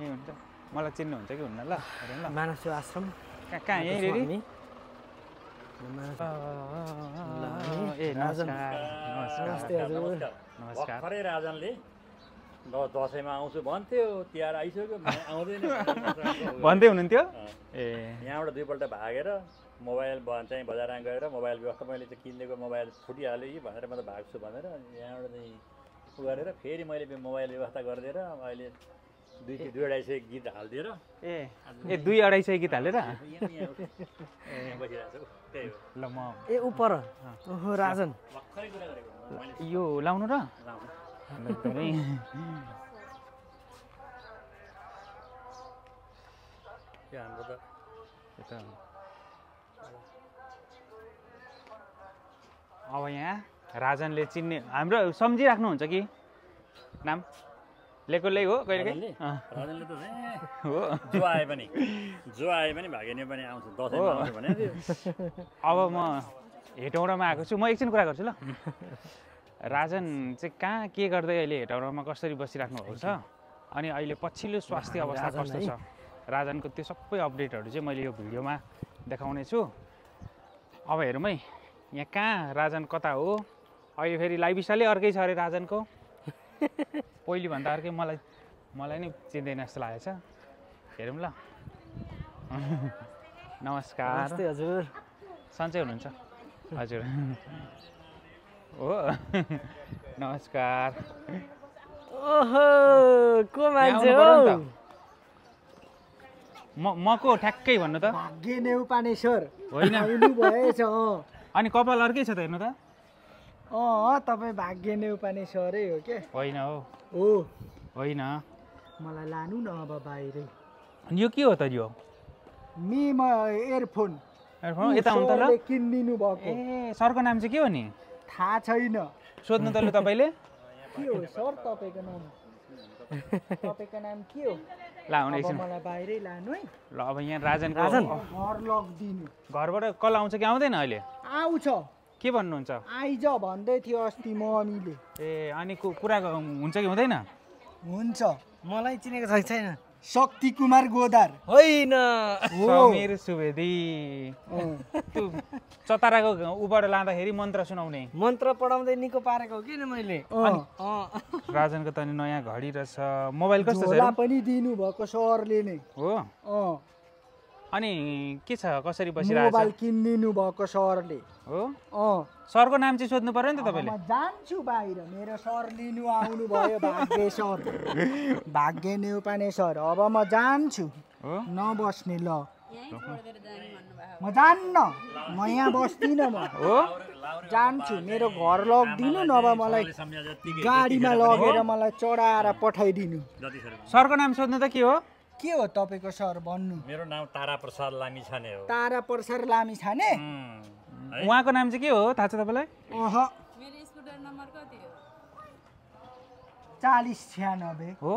ए हुन्छ मलाई चिन्नुहुन्छ कि हुन्न ल हेरौँ ल मानस सेवा आश्रम कहाँ यहीँ रेडी हामी ए नमस्कार नमस्ते हजुर नमस्कार भर्खरै राजनले दसैँमा आउँछु भन्थ्यो तिहार आइसक्यो आउँदैन भन्दै हुनुहुन्थ्यो ए यहाँबाट दुईपल्ट भागेर मोबाइल चाहिँ बजारमा गएर मोबाइल व्यवस्था मैले चाहिँ किनिदिएको मोबाइल फुटिहाल्यो कि भनेर म त भाग्छु भनेर यहाँबाट चाहिँ उ गरेर फेरि मैले मोबाइल व्यवस्था गरिदिएर अहिले 2-2.5 गीत हालिदिएर ए 2-2.5 गीत हालेर यहाँ बसिरहेको छु त्यही हो ल म ए उपर ओहो राजन भर्खरै कुरा गरेको यो लाउनु र मैले हाम्रो त अब यहाँ राजनले चिन्ने हाम्रो सम्झिराख्नुहुन्छ कि नाम लेकोलै हो कहिले राजनले त हो जो आए पनि भागिने पनि आउँछ दसैँमा आउँछ भने अब म हेटौँडामा आएको छु म एकछिन कुरा गर्छु ल राजन चाहिँ कहाँ के गर्दै अहिले हेटौँडामा कसरी बसिराख्नु भएको छ अनि अहिले पछिल्लो स्वास्थ्य अवस्था कस्तो छ राजनको त्यो सबै अपडेटहरू चाहिँ मैले यो भिडियोमा देखाउने छु अब हेरौँ है यहाँ कहाँ राजन कता हो अहिले फेरि लाइफस्टाइलै अर्कै छ अरे राजनको पहिलेभन्दा अर्कै मलाई नै चिन्दैन जस्तो लागेको छ हेरौँ ल नमस्कार नमस्ते हजुर सन्चै हुनुहुन्छ हजुर हो नमस्कार ओहो को मान्छे हो म को ठ्याक्कै भन्नु त भाग्य नेउपानेश्वर होइन आउनु भएछ अनि कपाल अर्कै छ त हेर्नु त तपाईँ भाग्य नेउपानेश्वरै हो के होइन हो हो होइन मलाई लानु न अब बाहिरै यो के हो त यो म एयरफोन यता हुनु त ल किनिदिनु भएको ए सरको नाम चाहिँ के हो नि थाहा छैन सोध्नु त लु तपाईँले के हो सर तपाईँको नाम तपाईँको नाम के हो ला हुन अब एकछिन मलाई बाहिरै लानु है ल अब यहाँ राजनको घर लगिदिनु घरबाट कल आउँछ कि आउँदैन अहिले आउँछ के भन्नुहुन्छ आइज भन्दै थियो अस्ति मम्मीले ए अनि कुरा हुन्छ कि हुँदैन हुन्छ मलाई चिनेको छ कि छैन शक्ति कुमार गोदार होइन समीर सुवेदी त्यो चताराको उबाट लाँदाखेरि मन्त्र सुनाउने मन्त्र पढाउँदै निको पारेको हो किन मैले राजनको त नि नयाँ घडी रहेछ मोबाइल कस्तो छ झोला पनि दिनु भएको सरले नै हो अनि के छ कसरी मोबाइल बसिरहेको छ किनिदिनु भएको सरले हो सरको नाम चाहिँ सोध्नु पर्यो नि त तपाईँले म जान्छु बाहिर मेरो सर लिनु आउनु भयो भाग्य सर भाग्य नेउपाने सर अब म जान्छु हो नबस्ने ल म जान्न म यहाँ बस्दिनँ म हो जान्छु मेरो घर लगिदिनु नभए मलाई गाडीमा लगेर मलाई चढाएर पठाइदिनु सरको नाम सोध्नु त के हो के हो तपाईँको सर भन्नु मेरो नाम तारा प्रसाद लामिछाने हो तारा प्रसाद लामिछाने उहाँको नाम चाहिँ के हो थाहा छ तपाईँलाई अह मेरो स्कुटर नम्बर कति हो 4096 हो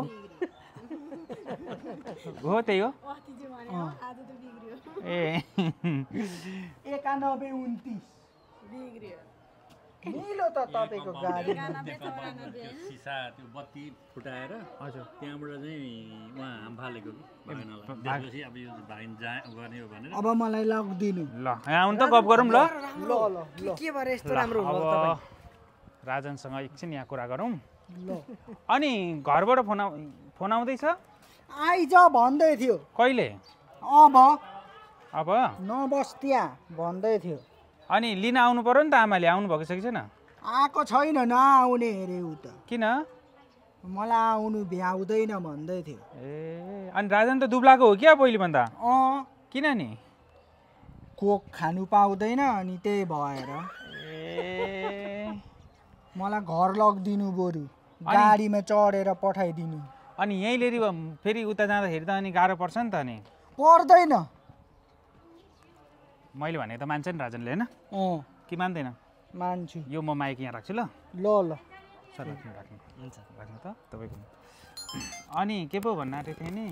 हो त्यही हो अस्ति चाहिँ भने आज त बिग्रियो ए 9129 बिग्रियो मिलो त तपाईँको गाडी 91 94 सिसा त्यो बत्ती फुटाएर हजुर त्यहाँबाट चाहिँ उहाँ हाम फालेको कि भएनलाई त्यसपछि अब यो भागिन गर्ने हो भनेर अब मलाई लगिदिनु ल यहाँ आउनु त गफ गरौँ ल ल ल ल के भएर यस्तो राम्रो अब हुनुभयो तपाईँ राजनसँग एकछिन यहाँ कुरा गरौँ ल अनि घरबाट फोन आउँदैछ आइज भन्दै थियो कहिले अब अब नबस्त्या भन्दै थियो अनि लिन आउनु पर्यो नि त आमाले आउनु भएको छ कि छैन आएको छैन नआउने अरे ऊ त किन मलाई आउनु भ्याउँदैन भन्दै थियो ए अनि राजन त दुब्लाको हो क्या पहिलेभन्दा किन नि कोक खानु पाउँदैन अनि त्यही भएर ए मलाई घर लगिदिनु बरु गाडीमा चढेर पठाइदिनु अनि यहीँ लिएर फेरि उता जाँदाखेरि त अनि गाह्रो पर्छ नि त अनि पर्दैन मैले भने त मान्छ नि राजनले होइन कि मान्दैन मान्छु यो म माइक यहाँ राख्छु ल ल ल सर राख्नु हुन्छ राख्नु त तपाईँको अनि के पो भन्न आँटेको थिएँ नि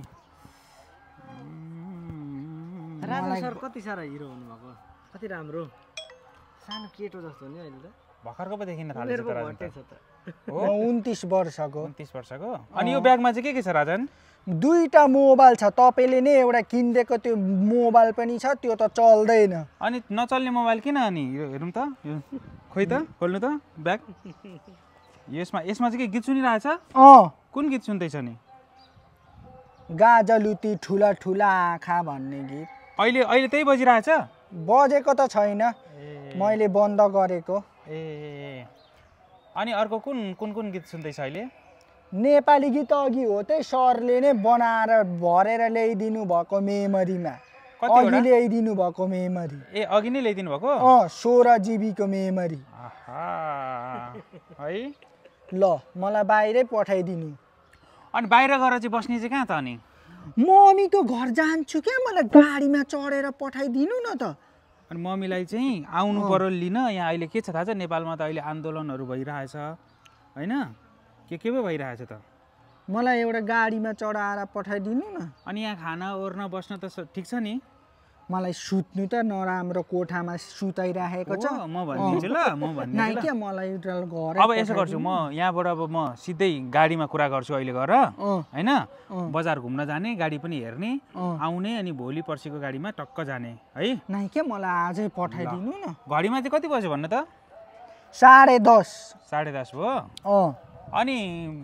राजन सर कति साह्रो हिरो हुनुभएको कति राम्रो सानो केटो जस्तो नि अहिले त भर्खरको पो देखिन थालेछ त राजन भट्टै छ त हो 29 वर्षको 29 वर्षको अनि यो ब्यागमा चाहिँ के छ राजन दुईटा मोबाइल छ तपाईँले नै एउटा किनिदिएको त्यो मोबाइल पनि छ त्यो त चल्दैन अनि नचल्ने मोबाइल किन अनि हेरौँ त यो खोइ त खोल्नु त ब्याग यसमा चाहिँ के गीत सुनिरहेछ कुन गीत सुन्दैछ नि गाजलुती ठुला ठुला आँखा भन्ने गीत अहिले त्यही बजिरहेछ बजेको त छैन मैले बन्द गरेको ए अनि अर्को कुन गीत सुन्दैछ अहिले नेपाली गीत अघि हो त्यही सरले नै बनाएर भरेर ल्याइदिनु भएको मेमोरीमा अघि ल्याइदिनु भएको मेमोरी ए अघि नै ल्याइदिनु भएको 16 GB को मेमोरी है ल मलाई बाहिरै पठाइदिनु अनि बाहिर गएर चाहिँ बस्ने चाहिँ कहाँ त अनि मम्मीको घर जान्छु क्या मलाई गाडीमा चढेर पठाइदिनु न त अनि मम्मीलाई चाहिँ आउनु पर्यो लिन यहाँ अहिले के छ थाहा छ नेपालमा त अहिले आन्दोलनहरू भइरहेछ होइन के पो भइरहेछ त मलाई एउटा गाडीमा चढाएर पठाइदिनु न अनि यहाँ खाना ओर्न बस्न त ठिक छ नि मलाई सुत्नु त नराम्रो कोठामा सुताइराखेको छ म भनिदिन्छु ल म भनिदिन्छु के मलाई घर अब यसो गर्छु म यहाँबाट अब म सिधै गाडीमा कुरा गर्छु अहिले गएर होइन बजार घुम्न जाने गाडी पनि हेर्ने आउने अनि भोलि पर्सिको गाडीमा टक्क जाने है नाइ के मलाई आजै पठाइदिनु न घडीमा चाहिँ कति बज्यो भन्नु त 10:30 10:30 भयो अनि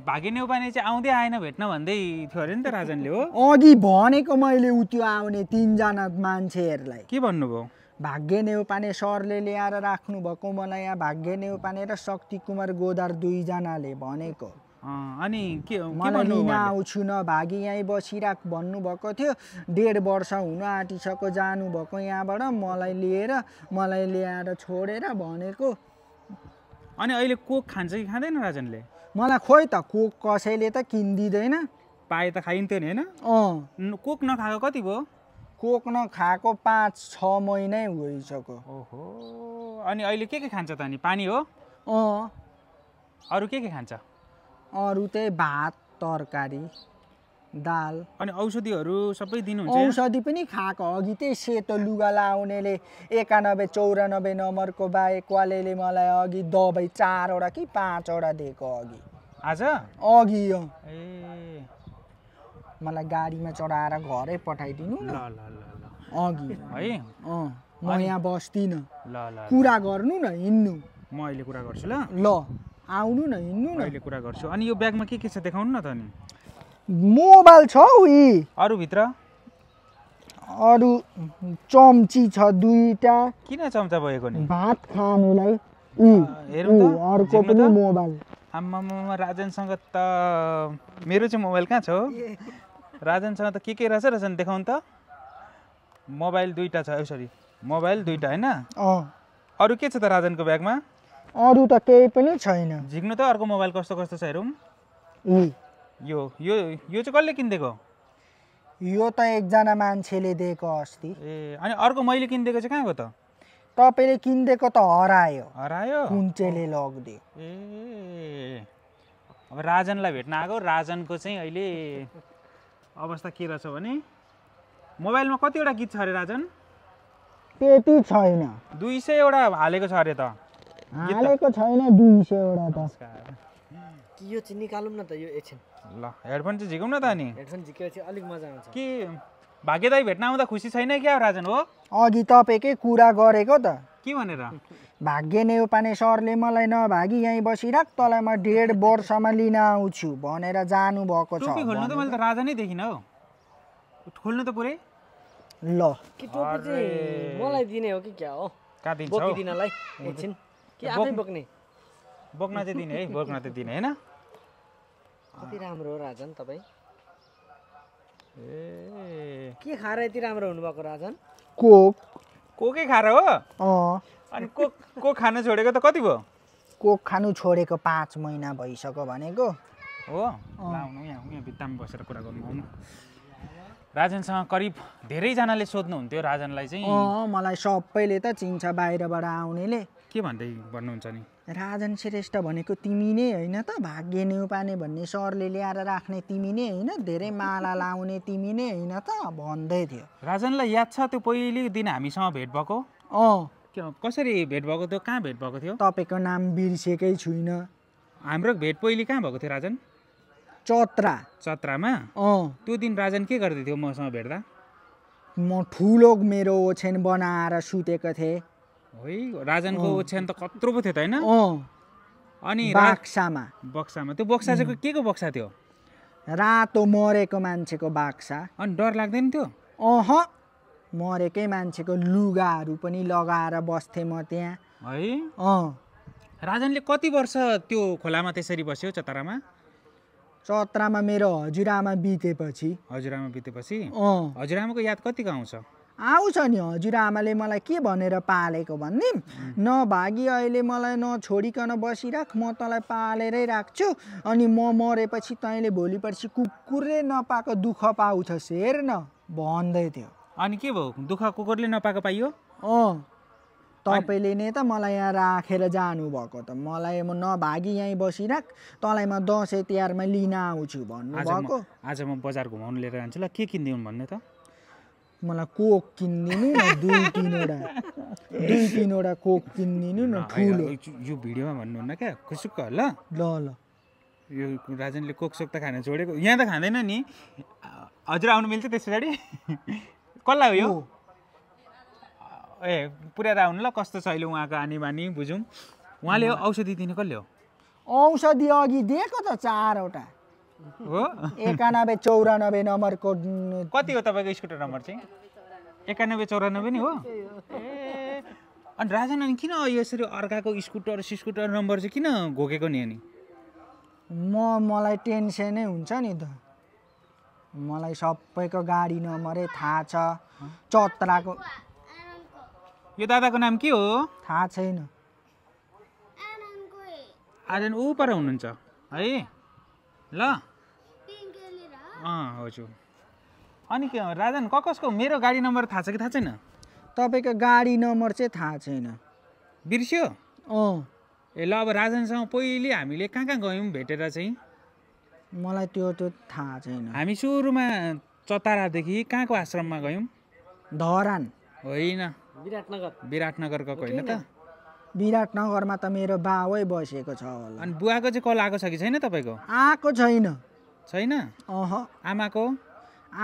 भागे नेउपाने चाहिँ आउँदै आएन भेट्न भन्दै थियो अरे नि त राजनले हो अघि भनेको मैले उत्यो आउने 3 जना मान्छेहरूलाई के भन्नुभयो भाग्य नेउपाने सरले ल्याएर राख्नु भएको मलाई यहाँ भाग्य नेउपाने र शक्ति कुमार गोदार 2 जनाले भनेको अनि के मलाई लिन आउँछु न भागी यहीँ बसिराख भन्नुभएको थियो 1.5 वर्ष हुन आँटिसक्यो जानुभएको यहाँबाट मलाई ल्याएर छोडेर भनेको अनि अहिले कोक खान्छ कि खाँदैन राजनले मलाई खोइ त कोक कसैले त किनिदिँदैन पाए त खाइन्थ्यो नि होइन कोक नखाएको कति भयो कोक नखाएको 5-6 महिनै भइसक्यो ओहो अनि अहिले के खान्छ त अनि पानी हो अरू के खान्छ अरू चाहिँ भात तरकारी दाल अनि औषधिहरू सबै दिनुहुन्छ औषधि पनि खाएको अघि त्यही सेतो लुगा लाउनेले 91-94 नम्बरको बाहेक वालेले मलाई अघि दबाई 4 वटा कि 5 वटा दिएको आज अघि ए मलाई गाडीमा चढाएर घरै पठाइदिनु न अघि है म यहाँ बस्दिन ल कुरा गर्नु न हिँड्नु म अहिले कुरा गर्छु ल आउनु न हिँड्नु न अहिले कुरा गर्छु अनि यो ब्यागमा के छ देखाउनु न त अनि मोबाइल छ उही अरू भित्र अरू चम्ची छ 2टा किन चम्चा भएको नि भात खानुलाई हेरौँ त अर्को पनि मोबाइल आम्मामा राजनसँग त मेरो चाहिँ मोबाइल कहाँ छ राजनसँग त के रहेछ राजन देखाउनु त मोबाइल 2टा छ सरी मोबाइल 2टा होइन अरू के छ त राजनको ब्यागमा अरू त केही पनि छैन झिक्नु त अर्को मोबाइल कस्तो छ हेरौँ यो चाहिँ कसले किनिदिएको यो त एकजना मान्छेले दिएको अस्ति ए अनि अर्को मैले किनिदिएको चाहिँ कहाँ गयो त तपाईँले किनिदिएको त हरायो कुन्चेले लगिदियो ए अब राजनलाई भेट्न आएको राजनको चाहिँ अहिले अवस्था के रहेछ भने मोबाइलमा कतिवटा गीत छ अरे राजन त्यति छैन 200 वटा हालेको छ अरे त हालेको छैन 200 वटा त यो चाहिँ निकालौँ न त यो एकछिन ल हेडफोन चाहिँ झिकौँ न त अनि हेडफोन झिकेपछि अलिक मजा आउँछ के भाग्यदाई भेट्न आउँदा खुसी छैन क्या राजन हो अघि तपाईँकै कुरा गरेको त के भनेर भाग्य नेउपाने सरले मलाई नभागी यहीँ बसिराख तँलाई म 1.5 वर्षमा लिन आउँछु भनेर जानु भएको छ टोपी खोल्नु त मैले त राजनै देखिन हौ खोल्नु त पुरै ल के टोपी चाहिँ मलाई दिने हो कि क्या हो कहाँ दिन्छ बोकिदिनलाई एकछिन के आफै बोक्ने बोक्न चाहिँ दिने है बोक्न त दिने हैन कति राम्रो हो राजन तपाईँ ए के खाएर यति राम्रो हुनुभएको राजन कोकै खाएर हो अनि कोक खान छोडेको त कति भयो कोक खानु छोडेको 5 महिना भइसक्यो भनेको हो लाउनु यहाँ भित्तामा बसेर कुरा गर्नु आउनु राजनसँग करिब धेरैजनाले सोध्नुहुन्थ्यो राजनलाई चाहिँ मलाई सबैले त चिन्छ बाहिरबाट आउनेले के भन्दै भन्नुहुन्छ नि राजन श्रेष्ठ भनेको तिमी नै होइन त भाग्य नेउपाने भन्ने सरले ल्याएर राख्ने तिमी नै होइन धेरै माला लाउने तिमी नै होइन त भन्दै थियो राजनलाई याद छ त्यो पहिलो दिन हामीसँग भेट भएको कसरी भेट भएको थियो कहाँ भेट भएको थियो तपाईँको नाम बिर्सेकै छुइनँ हाम्रो भेट पहिले कहाँ भएको थियो राजन चत्रा चत्रामा त्यो दिन राजन के गर्दै थियो मसँग भेट्दा म ठुलो मेरो ओछ्यान बनाएर सुतेको थिएँ है राजनको ओछ्यान त कत्रो पो थियो त होइन अनि बाक्सामा बक्सामा त्यो बक्सा चाहिँ के को बक्सा थियो रातो मरेको मान्छेको बाक्सा अनि डर लाग्दैन थियो मरेकै मान्छेको लुगाहरू पनि लगाएर बस्थेँ म त्यहाँ है राजनले कति वर्ष त्यो खोलामा त्यसरी बस्यो चतरामा मेरो हजुरआमा बितेपछि हजुरआमाको याद कतिको आउँछ नि हजुरआमाले मलाई के भनेर पालेको भन्ने नभागी अहिले मलाई नछोडिकन बसिराख म तँलाई पालेरै राख्छु अनि म मरेपछि तैँले भोलिपर्सि कुकुरले नपाएको दुःख पाउँछस् हेर न भन्दै थियो अनि के भयो दुःख कुकुरले नपाएको पाइयो तपाईँले नै त मलाई यहाँ राखेर जानुभएको त मलाई म नभागी यहीँ बसिराख तँलाई म दसैँ तिहारमा लिन आउँछु भन्नुभएको आज म बजार घुमाउनु लिएर जान्छु ल के किनिदिउँ भन्ने त मलाई कोक किनिदिनु न दुई तिनवटा कोक किनिदिनु न ठुलो यो भिडियोमा भन्नुहुन्न क्या खुसुक्क ल यो राजनले कोक सोक त खान छोडेको यहाँ त खाँदैन नि हजुर आउनु मिल्छ त्यस पछाडि कसलाई हो यो पुर्याएर आउनु ल कस्तो छ अहिले उहाँको आनी बानी बुझौँ उहाँले औषधि दिने कसले हो औषधि अघि दिएको त 4वटा हो 9194 नम्बरको कति हो तपाईँको स्कुटर नम्बर चाहिँ 9194 नि हो अनि राजन अनि किन यसरी अर्काको स्कुटर नम्बर चाहिँ किन घोकेको नि अनि मलाई टेन्सनै हुन्छ नि त मलाई सबैको गाडी नम्बरै थाहा छ चत्राको यो दादाको नाम के हो थाहा छैन आजन ऊ पर हुनुहुन्छ है ल हजुर अनि के राजन कसको मेरो गाडी नम्बर थाहा छ कि थाहा छैन तपाईँको गाडी नम्बर चाहिँ थाहा छैन बिर्स्यो ए ल अब राजनसँग पहिले हामीले कहाँ गयौँ भेटेर चाहिँ मलाई त्यो थाहा छैन हामी सुरुमा चतारादेखि कहाँको आश्रममा गयौँ धरान होइन विराटनगर गएको होइन त विराटनगरमा त मेरो बाबै बसेको छ होला अनि बुवाको चाहिँ कल आएको छ कि छैन तपाईँको आएको छैन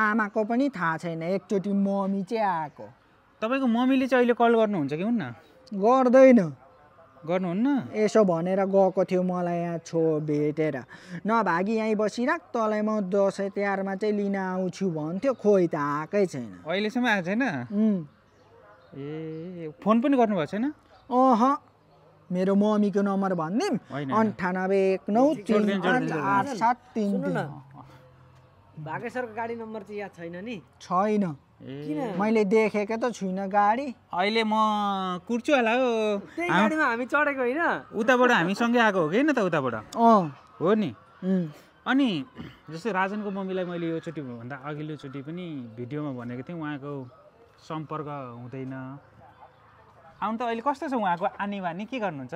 आमाको पनि थाहा छैन एकचोटि मम्मी चाहिँ आएको तपाईँको मम्मीले चाहिँ अहिले कल गर्नुहुन्छ कि हुन्न गर्नुहुन्न यसो भनेर गएको थियो मलाई यहाँ भेटेर नभागी यहीँ बसिराख तँलाई म दसैँ तिहारमा चाहिँ लिन आउँछु भन्थ्यो खोइ त आएकै छैन अहिलेसम्म आएको छैन ए फोन पनि गर्नुभएको छैन मेरो मम्मीको नम्बर भनिदिउँ 9819387333 भागेश्वरको गाडी नम्बर चाहिँ याद छैन नि छैन मैले देखेको त छुइनँ गाडी अहिले म कुर्छु होला हो त्यही गाडीमा हामी चढेको होइन उताबाट हामी सँगै आएको हो कि न त उताबाट हो नि अनि जस्तै राजनको मम्मीलाई मैले यो चोटि भन्दा अघिल्लोचोटि पनि भिडियोमा भनेको थिएँ उहाँको सम्पर्क हुँदैन आउनु त अहिले कस्तो छ उहाँको आनी बानी के गर्नुहुन्छ